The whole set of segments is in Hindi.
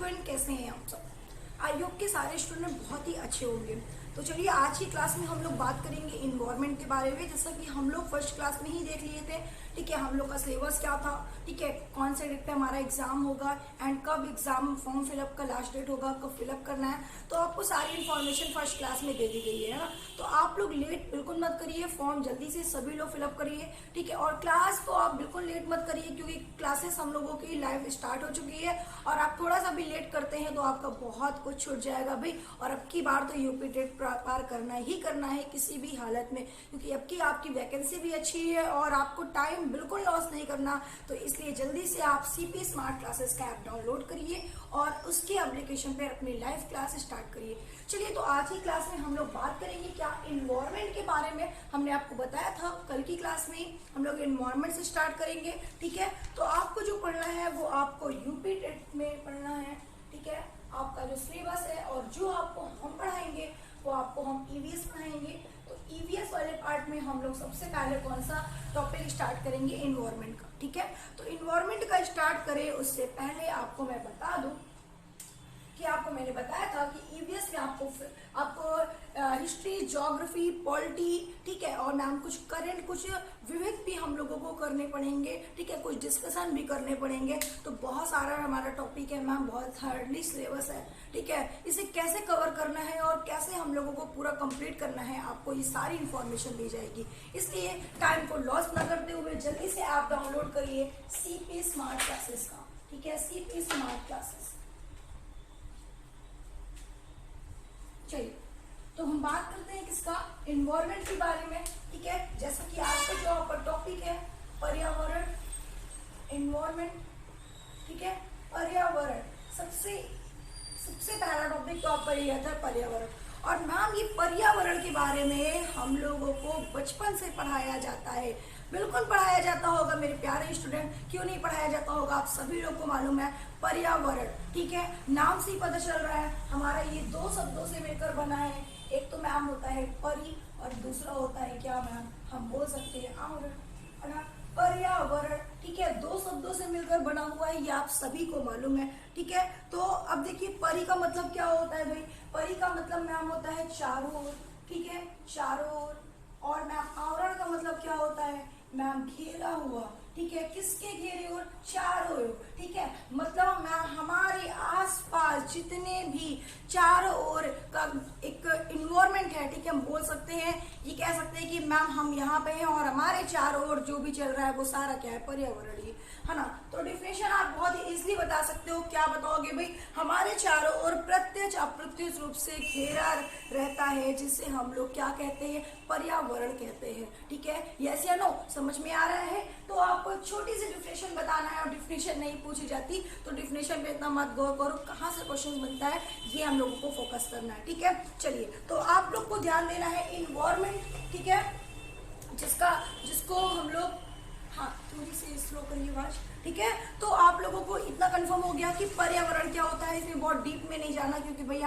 स्टूडेंट कैसे हैं आप सब? आई होप के सारे स्टूडेंट बहुत ही अच्छे होंगे। तो चलिए आज की क्लास में हम लोग बात करेंगे इन्वायरमेंट के बारे में। जैसा कि हम लोग फर्स्ट क्लास में ही देख लिए थे, ठीक है, हम लोग का सिलेबस क्या था, ठीक है, कौन से डेट पे हमारा एग्जाम होगा एंड कब एग्जाम फॉर्म फिलअप का लास्ट डेट होगा, कब फिलअप करना है। तो आपको सारी इन्फॉर्मेशन फर्स्ट क्लास में दे दी गई है ना। तो आप लोग लेट बिल्कुल मत करिए, फॉर्म जल्दी से सभी लोग फिलअप करिए, ठीक है। और क्लास को आप बिल्कुल लेट मत करिए क्योंकि क्लासेस हम लोगों की लाइव स्टार्ट हो चुकी है और आप थोड़ा सा भी लेट करते हैं तो आपका बहुत कुछ छूट जाएगा भाई। और अब की बार तो यूपी टेट पार करना ही करना है किसी भी हालत में, क्योंकि अब की आपकी वैकेंसी भी अच्छी है और आपको टाइम बिल्कुल लॉस नहीं करना। तो इसलिए जल्दी से आप सीपी स्मार्ट क्लासेस का ऐप डाउनलोड करिए और उसके एप्लीकेशन पे अपनी लाइव क्लास स्टार्ट करिए। चलिए, तो आज की क्लास में हम लोग बात करेंगे क्या इन्वायरमेंट के बारे में। हमने आपको बताया था कल की क्लास में हम लोग इन्वायरमेंट से स्टार्ट करेंगे, ठीक है। तो आपको जो पढ़ना है वो आपको यूपी टेट में पढ़ना है, ठीक है। आपका जो सिलेबस है और जो आपको हम पढ़ाएंगे वो आपको हम ईवीएस पढ़ाएंगे। तो ईवीएस वाले पार्ट में हम लोग सबसे पहले कौन सा टॉपिक स्टार्ट करेंगे, इन्वायरमेंट का, ठीक है। तो इन्वायरमेंट का स्टार्ट करें उससे पहले आपको मैं बता दूं कि आपको मैंने बताया था कि ईवीएस में आपको हिस्ट्री, ज्योग्राफी, पॉलिटी, ठीक है, और नाम कुछ करंट, कुछ विविध भी हम लोगों को करने पड़ेंगे, ठीक है, कुछ डिस्कशन भी करने पड़ेंगे। तो बहुत सारा हमारा टॉपिक है मैम, बहुत हार्डली सिलेबस है, ठीक है। इसे कैसे कवर करना है और कैसे हम लोगों को पूरा कंप्लीट करना है, आपको ये सारी इन्फॉर्मेशन दी जाएगी। इसलिए टाइम को लॉस न करते हुए जल्दी से आप डाउनलोड करिए सीपी स्मार्ट क्लासेस का, ठीक है, सीपी स्मार्ट क्लासेस। चलिए, तो हम बात करते हैं किसका, इन्वायरमेंट के बारे में, ठीक है। जैसा कि आज का जो आपका टॉपिक है पर्यावरण, इन्वायरमेंट, ठीक है, पर्यावरण। सबसे पहला टॉपिक तो आपका ये था पर्यावरण। और मैम ये पर्यावरण के बारे में हम लोगों को बचपन से पढ़ाया जाता है, बिल्कुल पढ़ाया जाता होगा मेरे प्यारे स्टूडेंट। क्यों नहीं पढ़ाया जाता होगा, आप सभी लोग को मालूम है पर्यावरण, ठीक है। नाम से ही पता चल रहा है हमारा ये दो शब्दों से मिलकर बना है। एक तो मैम होता है परि और दूसरा होता है क्या मैम, हम बोल सकते हैं आवरण, है ना, पर्यावरण, ठीक है। दो शब्दों से मिलकर बना हुआ है, ये आप सभी को मालूम है, ठीक है। तो अब देखिए परि का मतलब क्या होता है भाई, परि का मतलब मैम होता है चारों ओर, ठीक है, चारों ओर। और मैम आवरण का मतलब क्या होता है मैम, घेरा हुआ, ठीक है, किसके घेरे ओर, चारों ओर, ठीक है। मतलब मैम हमारे आसपास जितने भी चारों ओर का एक इन्वायरमेंट है, ठीक है, हम बोल सकते हैं, ये कह सकते हैं कि मैम हम यहाँ पे हैं और हमारे चारों ओर जो भी चल रहा है वो सारा क्या है, पर्यावरण ही है ना। तो डिफिनेशन आप बहुत ही इजीली बता सकते हो, क्या बताओगे भाई, हमारे चारों ओर प्रत्यक्ष अप्रत्यक्ष रूप से घेरा रहता है जिसे हम लोग क्या कहते हैं, पर्यावरण कहते हैं, ठीक है। यस या नो, समझ में आ रहा है। तो आपको छोटी सी डिफिनेशन बताना है और डिफिनेशन नहीं पूछी जाती तो डिफिनेशन पे इतना मत गौर करो, कहाँ से क्वेश्चन बनता है ये हम लोगों को फोकस करना है, ठीक है। चलिए, तो आप लोग को ध्यान देना है इन्वायरमेंट, ठीक है, जिसको हम लोग, हाँ थोड़ी सी स्लो करिए आवाज, ठीक है। तो आप लोगों को इतना कंफर्म हो गया कि पर्यावरण क्या होता है। इसमें बहुत डीप में नहीं जाना क्योंकि भाई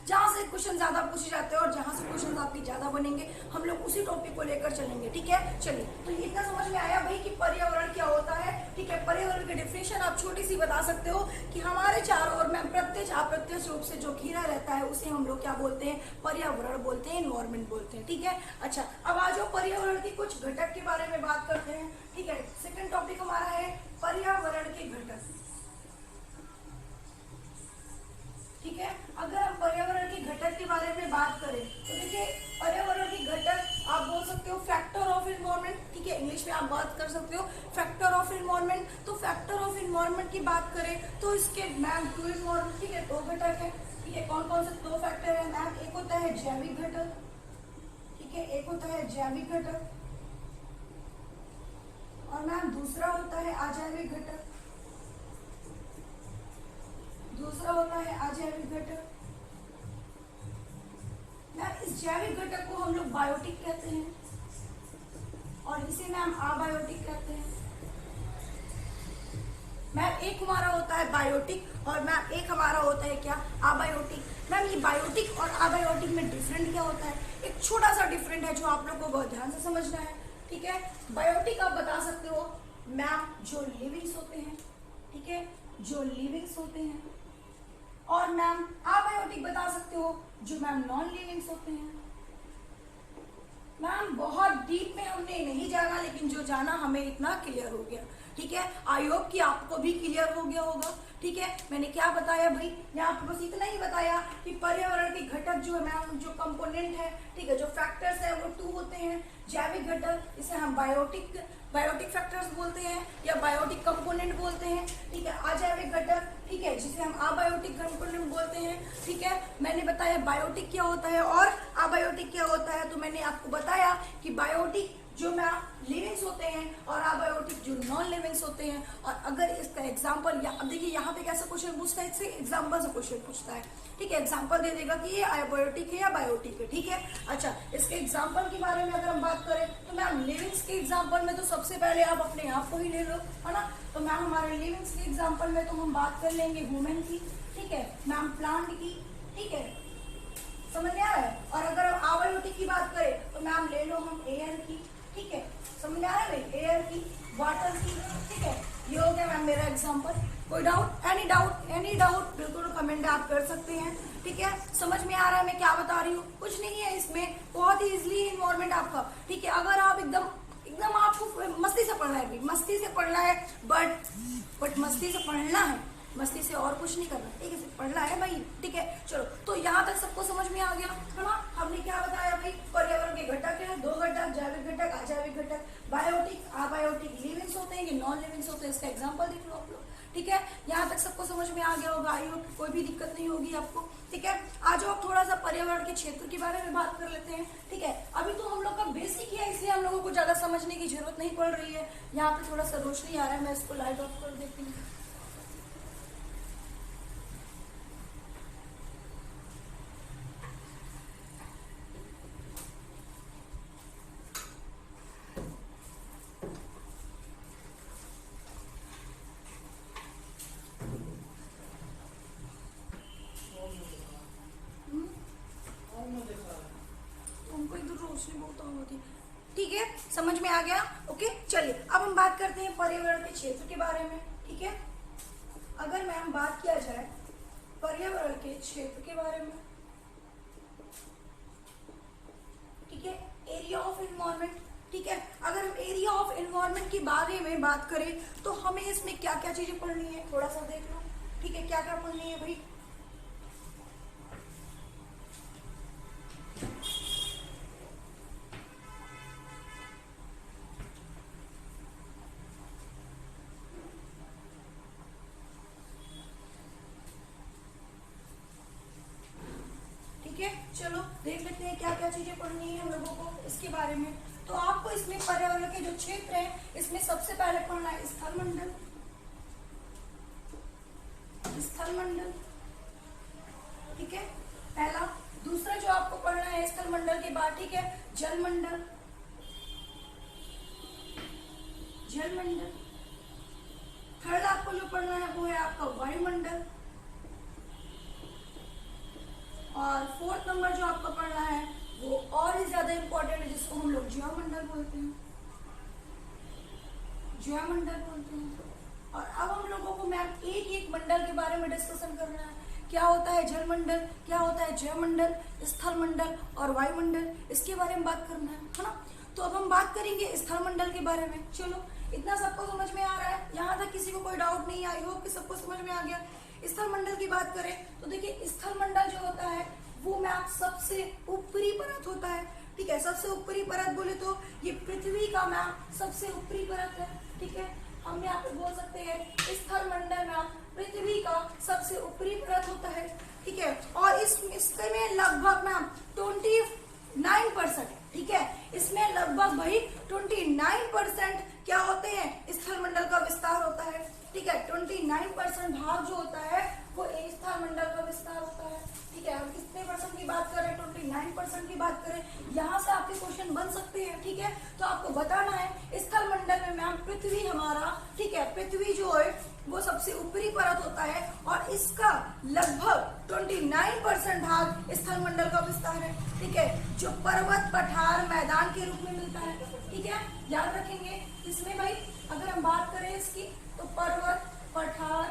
जहाँ से क्वेश्चन ज्यादा पूछे जाते हैं और जहाँ से क्वेश्चन आपके ज्यादा बनेंगे हम लोग उसी टॉपिक को लेकर चलेंगे, ठीक है। चलिए, तो इतना समझ में आया भाई कि पर्यावरण क्या होता है, ठीक है। पर्यावरण की डिफिनेशन आप छोटी सी बता सकते हो कि हमारे चारों ओर में प्रत्यक्ष अप्रत्यक्ष रूप से जो घिरा रहता है उसे हम लोग क्या बोलते हैं, पर्यावरण बोलते हैं, इन्वायरमेंट बोलते हैं, ठीक है। अच्छा, अब आ जाओ पर्यावरण के कुछ घटक के बारे में बात करते हैं, ठीक है। सेकंड टॉपिक हमारा है पर्यावरण के घटक, ठीक है। अगर हम पर्यावरण के घटक के बारे में बात करें तो देखिए पर्यावरण के घटक आप बोल सकते हो फैक्टर ऑफ इन्वायरमेंट, ठीक है, इंग्लिश में आप बात कर सकते हो फैक्टर ऑफ इन्वायरमेंट। तो फैक्टर ऑफ इन्वायरमेंट की बात करें तो इसके मैम टू इन्वायरमेंट, ठीक है, दो घटक है, ठीक है। कौन कौन से दो फैक्टर है मैम, एक होता है जैविक घटक, ठीक है, एक होता है जैविक घटक और मैम दूसरा होता है अजैविक घटक, दूसरा होता है अजैविक घटक। मैम इस जैविक घटक को हम लोग बायोटिक कहते हैं और इसे मैम अबायोटिक कहते हैं। मैम एक हमारा होता है बायोटिक और मैम एक हमारा होता है क्या, अबायोटिक। मैम ये बायोटिक और अबायोटिक में डिफरेंट क्या होता है, एक छोटा सा डिफरेंट है जो आप लोग को बहुत ध्यान से समझना है, ठीक है। बायोटिक आप बता सकते हो मैम जो लिविंग्स होते हैं, ठीक है, जो लिविंग्स होते हैं और मैम अबायोटिक बता सकते हो जो मैम नॉन लिविंग्स होते हैं। मैम बहुत डीप में हमने नहीं जाना, लेकिन जो जाना हमें इतना क्लियर हो गया, ठीक है। आई होप कि आपको भी क्लियर हो गया होगा, ठीक है। मैंने क्या बताया भाई, मैं आपको बस इतना ही बताया कि पर्यावरण के घटक जो है मैम, जो कंपोनेंट है, ठीक है, जो फैक्टर्स है वो 2 होते हैं। जैविक घटक, इसे हम बायोटिक फैक्टर्स बोलते हैं या बायोटिक कंपोनेंट बोलते हैं, ठीक है। अजैविक घटक, ठीक है, जिसे हम अबायोटिक कंपोनेंट बोलते हैं, ठीक है। मैंने बताया बायोटिक क्या होता है और अबायोटिक क्या होता है। तो मैंने आपको बताया कि बायोटिक जो मैम लिविंग्स होते हैं और अबायोटिक जो नॉन लिविंग्स होते हैं। और अगर इसका एग्जांपल, या अब देखिए यहाँ पे कैसा क्वेश्चन पूछता है, इससे एग्जांपल से क्वेश्चन पूछता है, ठीक है। एग्जांपल दे देगा कि ये अबायोटिक है या बायोटिक है, ठीक है। अच्छा, इसके एग्जांपल के बारे में अगर हम बात करें तो मैम लिविंग्स के एग्जांपल में तो सबसे पहले आप अपने आप को ही ले लो, है ना। तो मैम हमारे लिविंग्स के एग्जांपल में तो हम बात कर लेंगे वुमेन की, ठीक है, मैम प्लांट की, ठीक है, समझ में आ रहा है। और अगर हम अबायोटिक की बात करें तो मैम ले लो हम एयर की, ठीक है, समझ में आ रहा है भाई, एयर की, वाटर की, ठीक है। ये हो गया मैम मेरा एग्जांपल। कोई डाउट, एनी डाउट बिल्कुल कमेंट आप कर सकते हैं, ठीक है। समझ में आ रहा है मैं क्या बता रही हूँ, कुछ नहीं है इसमें, बहुत ही इजिली इन्वॉल्वमेंट आपका, ठीक है। अगर आप एकदम आपको मस्ती से पढ़ना है भाई, मस्ती से पढ़ना है, बट मस्ती से पढ़ना है, मस्ती से और कुछ नहीं करना, ठीक है, सिर्फ पढ़ना है भाई, ठीक है। चलो, तो यहाँ तक सबको समझ में आ गया, है ना। हमने क्या बताया भाई, पर्यावरण के घटक है 2 घटक, जैविक घटक, अजैविक घटक, बायोटिक, अबायोटिक, लिविंग्स होते हैं कि नॉन लिविंग्स होते हैं, इसका एग्जाम्पल देख लो आप लोग, ठीक है। यहाँ तक सबको समझ में आ गया होगा, आई होप कोई भी दिक्कत नहीं होगी आपको, ठीक है। आज आप थोड़ा सा पर्यावरण के क्षेत्र के बारे में बात कर लेते हैं, ठीक है। अभी तो हम लोग का बेसिक है, इसलिए हम लोगों को ज्यादा समझने की जरूरत नहीं पड़ रही है। यहाँ पे थोड़ा सा रोशनी आ रहा है, मैं इसको लाइट ऑफ कर देती हूँ। ठीक है, समझ में आ गया, ओके। चलिए अब हम बात करते हैं पर्यावरण के क्षेत्र के बारे में, ठीक है। अगर मैम बात किया जाए पर्यावरण के क्षेत्र के बारे में, ठीक है, एरिया ऑफ एनवायरनमेंट, ठीक है। अगर हम एरिया ऑफ एनवायरनमेंट के बारे में बात करें तो हमें इसमें क्या क्या चीजें पढ़नी है, थोड़ा सा देख लो, ठीक है, क्या क्या पढ़नी है भाई। चलो देख लेते हैं क्या क्या चीजें पढ़नी है हम लोगों को इसके बारे में। तो आपको इसमें पर्यावरण के जो क्षेत्र है इसमें सबसे पहले पढ़ना है स्थलमंडल, ठीक है, पहला। दूसरा जो आपको पढ़ना है स्थलमंडल के बाद, ठीक है, जलमंडल, थर्ड आपको जो पढ़ना है वो है आपका वायुमंडल, और फोर्थ नंबर जो आपको पढ़ना है वो और ही ज्यादा इंपॉर्टेंट है, जिसको हम लोग ज्योमंडल बोलते हैं, और अब हम लोगों को मैम एक एक मंडल के बारे में डिस्कशन करना है। क्या होता है जलमंडल, क्या होता है ज्योमंडल, स्थलमंडल और वायुमंडल, इसके बारे में बात करना है ना। तो अब हम बात करेंगे स्थलमंडल के बारे में। चलो, इतना सबको समझ में आ रहा है, यहाँ तक किसी को कोई डाउट नहीं, आई होप कि सबको समझ में आ गया। स्थलमंडल की बात करें तो देखिए स्थलमंडल जो होता है वो मैम सबसे ऊपरी परत होता है, ठीक है। सबसे ऊपरी परत बोले तो ये पृथ्वी का मैम सबसे ऊपरी परत है, ठीक है। हम यहाँ पे बोल सकते हैं स्थलमंडल मैम पृथ्वी का सबसे ऊपरी परत होता है, ठीक है। और इसमें लगभग मैम 29%, ठीक है, इसमें लगभग भाई 29% क्या होते हैं, स्थलमंडल का विस्तार होता है, ठीक है। 29% भाग जो होता है वो स्थलमंडल का विस्तार होता है, ठीक है। हम कितने परसेंट की बात करें, 29% की बात करें, यहाँ से आपके क्वेश्चन बन सकते हैं, ठीक है। तो आपको बताना है स्थलमंडल में मैम पृथ्वी हमारा, ठीक है, पृथ्वी जो है वो सबसे ऊपरी परत होता है और इसका लगभग 29% भाग स्थलमंडल का विस्तार है, ठीक है, जो पर्वत, पठार, मैदान के रूप में मिलता है, ठीक है। याद रखेंगे इसमें भाई, अगर हम बात करें इसकी तो पर्वत, पठार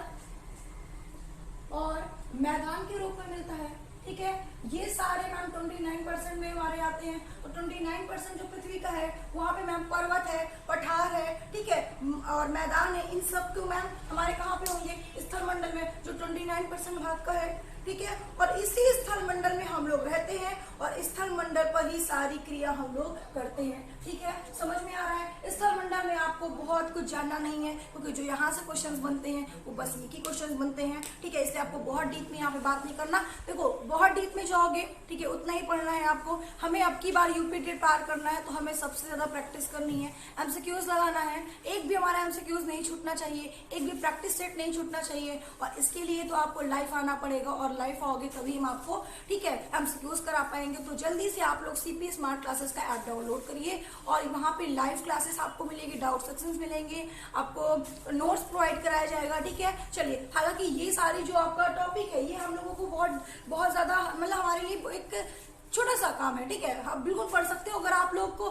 और मैदान के रूप में मिलता है, ठीक है। ये सारे मैम 29% में हमारे आते हैं। तो 29% जो पृथ्वी का है वहाँ पे मैम पर्वत है, पठार है, ठीक है, और मैदान है। इन सब को मैम हमारे कहाँ पे होंगे, स्थल मंडल में, जो 29% भाग का है, ठीक है। और इसी स्थल मंडल में हम लोग रहते हैं और स्थल मंडल पर ही सारी क्रिया हम लोग करते हैं, ठीक है। समझ में आ रहा है। स्थल मंडल में आपको बहुत कुछ जानना नहीं है, क्योंकि जो यहाँ से क्वेश्चंस बनते हैं वो बस एक ही क्वेश्चंस बनते हैं, ठीक है। इसलिए आपको बहुत डीप में यहाँ पे बात नहीं करना। देखो बहुत डीप में जाओगे, ठीक है, उतना ही पढ़ना है आपको। हमें अब की बार यूपीटेट पार करना है, तो हमें सबसे ज्यादा प्रैक्टिस करनी है, एमसीक्यूज लगाना है। एक भी हमारा एमसीक्यूज नहीं छूटना चाहिए, एक भी प्रैक्टिस सेट नहीं छूटना चाहिए। और इसके लिए तो आपको लाइफ आना पड़ेगा, और लाइफ आओगे तभी हम आपको, ठीक है, एमसीक्यूज करा पाएंगे। तो जल्दी से आप लोग सीपी स्मार्ट क्लासेस का ऐप डाउनलोड करिए, और वहाँ पे लाइव क्लासेस आपको मिलेगी, डाउट सेक्शंस मिलेंगे, आपको नोट्स प्रोवाइड कराया जाएगा, ठीक है। चलिए, हालांकि ये सारी जो आपका टॉपिक है ये हम लोगों को बहुत ज्यादा मतलब हमारे लिए एक छोटा सा काम है, ठीक है। आप बिल्कुल पढ़ सकते हो, अगर आप लोग को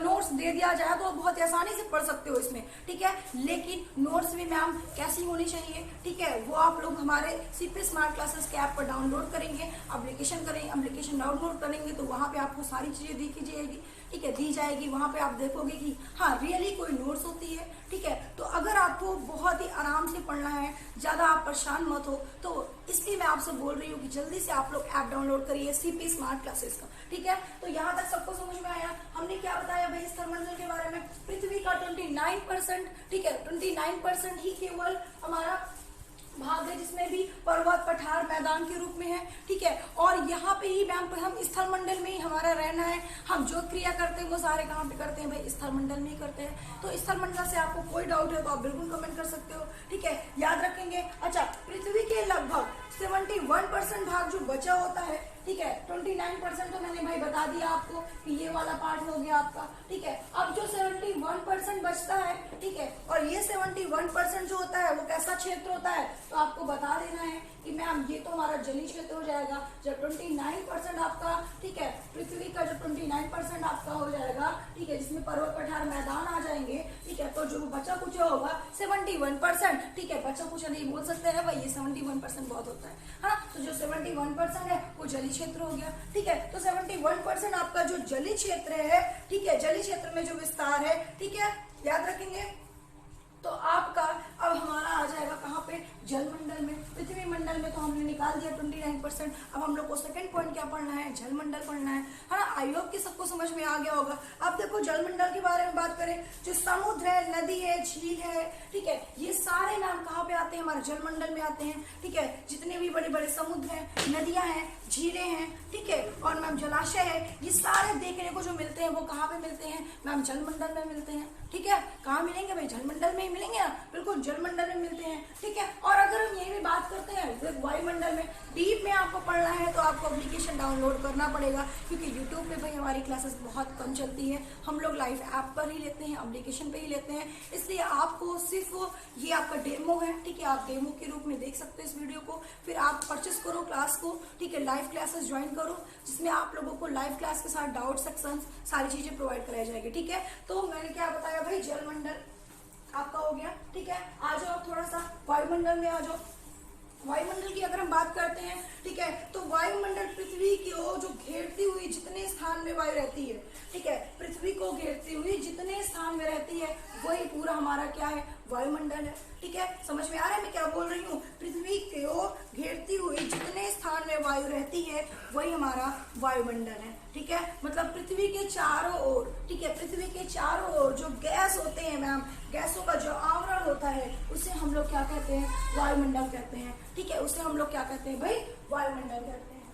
नोट्स दे दिया जाए तो बहुत आसानी से पढ़ सकते हो इसमें, ठीक है। लेकिन नोट्स भी मैम कैसी होनी चाहिए, ठीक है, वो आप लोग हमारे सीपी स्मार्ट क्लासेस के ऐप पर डाउनलोड करेंगे, एप्लीकेशन डाउनलोड करेंगे तो वहाँ पे आपको सारी चीजें दिखी जाएगी, ठीक है, दी जाएगी। वहाँ पे आप देखोगे कि हाँ रियली कोई नोट्स होती है, ठीक है। तो अगर आपको बहुत ही आराम से पढ़ना है, ज्यादा आप परेशान मत हो, तो इसलिए मैं आपसे बोल रही हूँ कि जल्दी से आप लोग ऐप डाउनलोड करिए सीपी स्मार्ट क्लासेस का, ठीक है। तो यहाँ तक सबको समझ में आया। हमने क्या बताया भाई स्थल मंडल के बारे में, पृथ्वी का 29%, ठीक है, 29% ही केवल हमारा भाग है जिसमें भी पर्वत, पठार, मैदान के रूप में है, ठीक है। और यहाँ पे ही मैम हम स्थल मंडल में ही हमारा रहना है। हम जो क्रिया करते हैं वो सारे कहाँ पे करते हैं भाई, स्थल मंडल में ही करते हैं। तो स्थल मंडल से आपको कोई डाउट है तो आप बिल्कुल कमेंट कर सकते हो, ठीक है, याद रखेंगे। अच्छा, पृथ्वी के लगभग 71% भाग जो बचा होता है, ठीक है, 29% तो मैंने भाई बता दिया आपको कि ये वाला पार्ट हो गया आपका, ठीक है। अब जो 71% बचता है, ठीक है, और ये 71% जो होता है वो कैसा क्षेत्र होता है, तो आपको बता देना है कि मैम ये तो हमारा जलीय क्षेत्र हो जाएगा। जब 29% आपका, ठीक है, पृथ्वी का जब 29% आपका हो जाएगा, ठीक है, जिसमें पर्वत, पठार, मैदान आ जाएंगे, ठीक है, तो जो बचा कुछ होगा 71%, ठीक है, बचा कुछ नहीं बोल सकते हैं भाई, ये 71% बहुत होता है, हाँ। तो जो 71% है वो जलीय क्षेत्र हो गया, ठीक है। तो 71% आपका जो जलीय क्षेत्र है, ठीक है, जलीय क्षेत्र में जो विस्तार है, ठीक है, याद रखेंगे। तो आपका अब हमारा आ जाएगा कहाँ पे, जलमंडल में। पृथ्वी मंडल में तो हमने निकाल दिया 29%। अब हम लोग को सेकंड पॉइंट क्या पढ़ना है, जलमंडल पढ़ना है ना। आई होप कि सबको समझ में आ गया होगा। अब देखो जलमंडल के बारे में बात करें, जो समुद्र है, नदी है, झील है, ठीक है, ये सारे नाम कहाँ पे आते हैं, हमारे जलमंडल में आते हैं, ठीक है। जितने भी बड़े बड़े समुद्र हैं, नदियां हैं, झीलें हैं, ठीक है, और मैम जलाशय है, ये सारे देखने को जो मिलते हैं वो कहाँ पे मिलते हैं मैम, जलमंडल में मिलते हैं, ठीक है। कहाँ मिलेंगे भाई, जलमंडल में ही मिलेंगे ना, बिल्कुल जलमंडल में मिलते हैं, ठीक है। और अगर हम ये भी बात करते हैं वायुमंडल में, डीप में आपको पढ़ना है तो आपको एप्लीकेशन डाउनलोड करना पड़ेगा, क्योंकि यूट्यूब पे भाई हमारी क्लासेस बहुत कम चलती है। हम लोग लाइव ऐप पर ही लेते हैं, एप्लीकेशन पे ही लेते हैं, इसलिए आपको सिर्फ ये आपका डेमो है, ठीक है, आप डेमो के रूप में देख सकते हो इस वीडियो को। फिर आप परचेस करो क्लास को, ठीक है, लाइव क्लासेस ज्वाइन करो, जिसमें आप लोगों को लाइव क्लास के साथ डाउट सेक्शन सारी चीजें प्रोवाइड कराई जाएगी, ठीक है। तो मैंने क्या बताया भाई, जलमंडल आपका हो गया, ठीक है। आ जाओ थोड़ा सा वायुमंडल में आ जाओ। वायुमंडल की अगर हम बात करते हैं, ठीक है, तो वायुमंडल पृथ्वी की जो घेरती हुई जितने स्थान में वायु रहती है, ठीक है, पृथ्वी को घेरती हुई जितने स्थान में रहती है वही पूरा हमारा क्या है, वायुमंडल है, ठीक है। समझ में आ रहा है मैं क्या बोल रही हूँ, पृथ्वी को घेरती हुई जितने स्थान में वायु रहती है वही हमारा वायुमंडल है, ठीक है। मतलब पृथ्वी के चारों ओर, ठीक है, पृथ्वी के चारों ओर जो गैस होते हैं मैम, गैसों का जो आवरण होता है उसे हम लोग क्या कहते हैं, वायुमंडल कहते हैं, ठीक है, उसे हम लोग क्या कहते हैं भाई, वायुमंडल कहते हैं।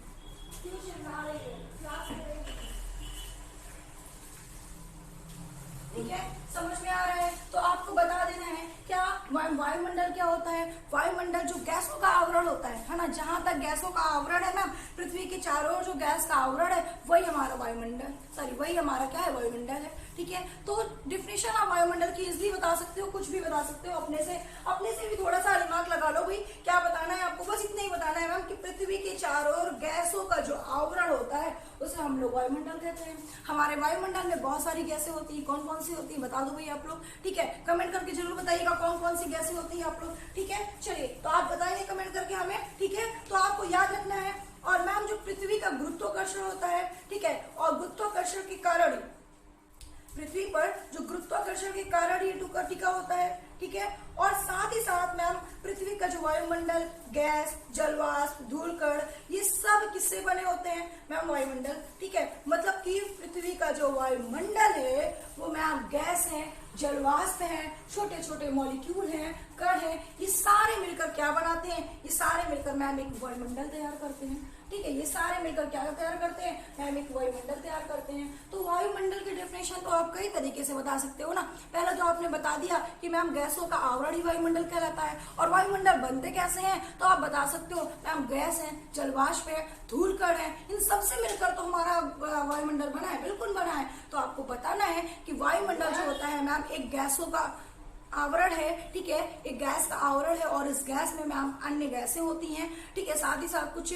ठीक है, समझ में आ रहा है। तो आपको बता देना है क्या वायुमंडल क्या होता है, वायुमंडल जो गैसों का आवरण होता है ना, जहां तक गैसों का आवरण है ना, पृथ्वी के चारों ओर जो गैस का आवरण है वही हमारा वायुमंडल, सॉरी वही हमारा क्या है, वायुमंडल है, ठीक है। तो डिफिनेशन आप वायुमंडल की इजीली बता सकते हो, कुछ भी बता सकते हो, अपने से भी थोड़ा सा दिमाग लगा लो भाई, क्या बताना है आपको, बस इतना ही बताना है मैम कि पृथ्वी के चारों ओर गैसों का जो आवरण होता है उसे हम लोग वायुमंडल कहते हैं। हमारे वायुमंडल में बहुत सारी गैसें होती है, कौन कौन सी होती है बता दो भाई आप लोग, ठीक है, कमेंट करके जरूर बताइएगा कौन कौन सी गैसें होती है आप लोग, ठीक है। चलिए, तो आप बताइए कमेंट करके हमें, ठीक है। तो आप आपको याद रखना है। और मैम जो पृथ्वी का गुरुत्वाकर्षण होता है, ठीक है, और गुरुत्वाकर्षण के कारण पृथ्वी पर जो गुरुत्वाकर्षण के कारण ये टिका होता है, ठीक है। और साथ ही साथ मैम पृथ्वी का जो वायुमंडल, गैस, जलवाष्प, धूलकण, ये सब किससे बने होते हैं मैम? वायुमंडल, ठीक है। मतलब कि पृथ्वी का जो वायुमंडल है वो मैम गैस है, जलवाष्प है, छोटे छोटे मॉलिक्यूल हैं, कण हैं, ये सारे मिलकर क्या बनाते हैं? ये सारे मिलकर मैम एक वायुमंडल तैयार करते हैं, ठीक है। ये सारे मिलकर क्या तैयार करते हैं मैम? एक वायुमंडल तैयार करते हैं। तो वायुमंडल की डेफिनेशन तो आप कई तरीके से बता सकते हो ना। पहले तो आपने बता दिया कि मैम गैसों का आवरण ही वायुमंडल कहलाता है। और वायुमंडल बनते कैसे हैं तो आप बता सकते हो मैम गैस है, जलवाष्प है, धूलकण है, इन सबसे मिलकर तो हमारा वायुमंडल बना है, बिल्कुल बना है। तो आपको बताना है कि वायुमंडल जो होता है मैम एक गैसों का आवरण है, ठीक है, एक गैस का आवरण है। और इस गैस में मैम अन्य गैसें होती हैं, ठीक है, साथ ही साथ कुछ,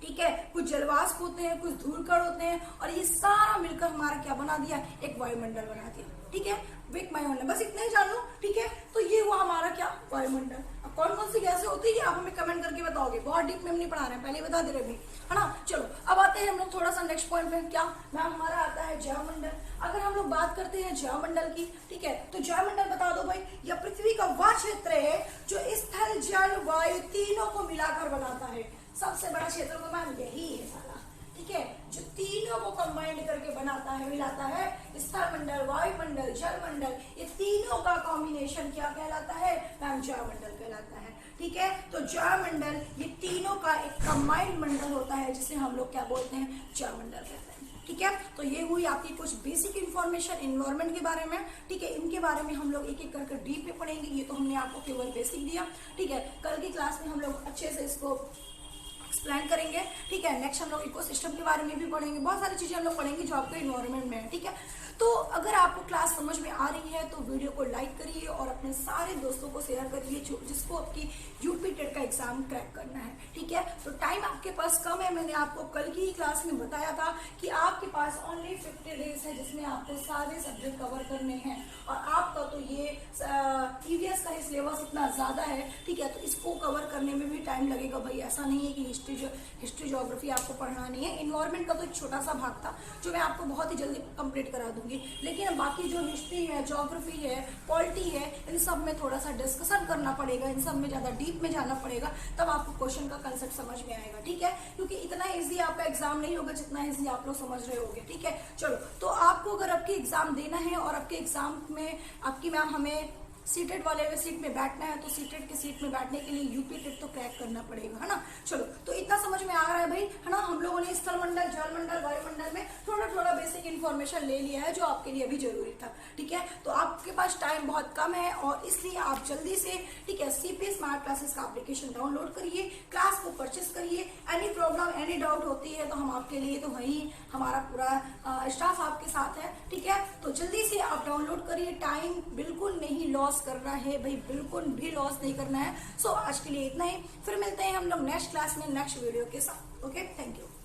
ठीक है, कुछ जलवाष्प होते हैं, कुछ धूलकण होते हैं, और ये सारा मिलकर हमारा क्या बना दिया? एक वायुमंडल बना दिया, ठीक है, एक वायुमंडल। बस इतना ही जान लो, ठीक है। तो ये हुआ हमारा क्या? वायुमंडल। अब कौन कौन सी गैसें होती है आप हमें कमेंट करके बताओगे, बहुत डीप में हम नहीं पढ़ा रहे हैं, पहले बता दे रहे भी, है ना। चलो अब आते हैं हम लोग थोड़ा सा नेक्स्ट पॉइंट पे। क्या मैम? हमारा आता है जैवमंडल। अगर हम लोग बात करते हैं जैवमंडल की, ठीक है, तो जैवमंडल बता दो भाई, यह पृथ्वी का वह क्षेत्र है जो स्थल, जल, वायु तीनों को मिलाकर बनाता है। सबसे बड़ा क्षेत्र तो मैम यही है सारा, ठीक है, जो तीनों को कंबाइंड करके बनाता है, मिलाता है। स्थल मंडल, वायुमंडल, जलमंडल, ये तीनों का कॉम्बिनेशन क्या कहलाता है मैम? जैवमंडल कहलाता है, ठीक है। तो जैवमंडल ये तीनों का एक कंबाइंड मंडल होता है जिसे हम लोग क्या बोलते हैं? जैवमंडल कहते हैं, ठीक है। तो ये हुई आपकी कुछ बेसिक इन्फॉर्मेशन इन्वायरमेंट के बारे में, ठीक है। इनके बारे में हम लोग एक एक करके डीप में पढ़ेंगे, ये तो हमने आपको केवल बेसिक दिया, ठीक है। कल की क्लास में हम लोग अच्छे से इसको एक्सप्लेन करेंगे, ठीक है। नेक्स्ट हम लोग इकोसिस्टम के बारे में भी पढ़ेंगे, बहुत सारी चीजें हम लोग पढ़ेंगे जो आपके इन्वायरमेंट में है, ठीक है। तो अगर आपको क्लास समझ में आ रही है तो वीडियो को लाइक करिए और अपने सारे दोस्तों को शेयर करिए जिसको आपकी यूपी टेट का एग्जाम क्रैक करना है, ठीक है। तो टाइम आपके पास कम है, मैंने आपको कल की क्लास में बताया था कि आपके पास ओनली 50 डेज है जिसमें आपको सारे सब्जेक्ट कवर करने हैं। और आपका तो ये ईवीएस का ही सिलेबस इतना ज्यादा है, ठीक है, तो इसको कवर करने में भी टाइम लगेगा भाई। ऐसा नहीं है कि हिस्ट्री ज्योग्राफी आपको पढ़ना नहीं है। इन्वायरमेंट का तो एक छोटा सा भाग था जो मैं आपको बहुत ही जल्दी कंप्लीट करा दूंगी, लेकिन बाकी जो हिस्ट्री है, ज्योग्राफी है, पॉलिटी है, इन सब में थोड़ा सा डिस्कशन करना पड़ेगा, इन सब में ज्यादा डीप में जाना पड़ेगा, तब आपको क्वेश्चन का कंसेप्ट समझ में आएगा, ठीक है। क्योंकि इतना इजी आपका एग्जाम नहीं होगा जितना इजी आप लोग समझ रहे होगे, ठीक है। चलो, तो आपको अगर आपके एग्जाम देना है और आपके एग्जाम में आपकी मैम हमें सीटेड वाले में सीट में बैठना है, तो सीटेड की सीट में बैठने के लिए यूपी टेट तो क्रैक करना पड़ेगा, है ना। चलो, तो इतना समझ में आ रहा है भाई, है ना। हम लोगों ने स्थल मंडल, जल मंडल, वायुमंडल में थोड़ा थोड़ा बेसिक इन्फॉर्मेशन ले लिया है जो आपके लिए अभी जरूरी था, ठीक है। तो आपके पास टाइम बहुत कम है और इसलिए आप जल्दी से, ठीक है, सीपीएस स्मार्ट क्लासेस का एप्लीकेशन डाउनलोड करिए, क्लास को परचेस करिए। एनी प्रॉब्लम, एनी डाउट होती है तो हम आपके लिए तो वही हमारा पूरा स्टाफ आपके साथ है, ठीक है। तो जल्दी से आप डाउनलोड करिए, टाइम बिल्कुल नहीं लॉस करना है भाई, बिल्कुल भी लॉस नहीं करना है। सो आज के लिए इतना ही, फिर मिलते हैं हम लोग नेक्स्ट क्लास में नेक्स्ट वीडियो के साथ। Okay, thank you.